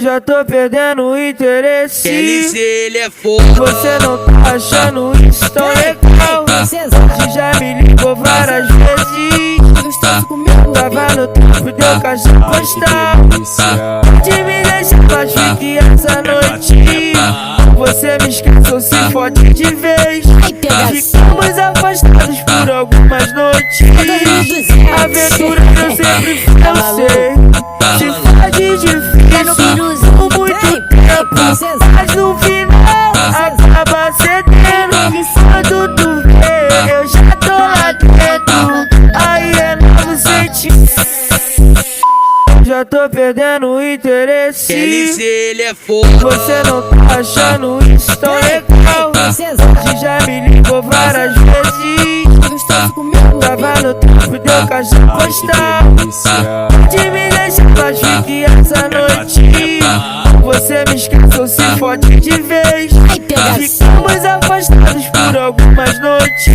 já tô perdendo o interesse. LC, ele é fogo. Você não tá achando isso tão legal. Você já me ligou várias vezes. Tava no tempo de eu caixa postal. De me deixar mais fique essa noite. Você me esqueceu, se fode de vez. Ficamos afastados por algumas noites. Aventura que eu sempre fui, eu sei. Se fode difícil por muito tempo, mas no final acaba cedendo. Quando tu vê, eu já tô lá dentro. Aí é novo sentimento. Já tô perdendo o interesse. LC, ele é fogo. Você não tá achando isso tão legal. Você já me ligou várias vezes. Tava no tempo de eu caixa postal. De me deixar mais fique essa noite. Você me esqueceu, se fode de vez. Ficamos afastados por algumas noites.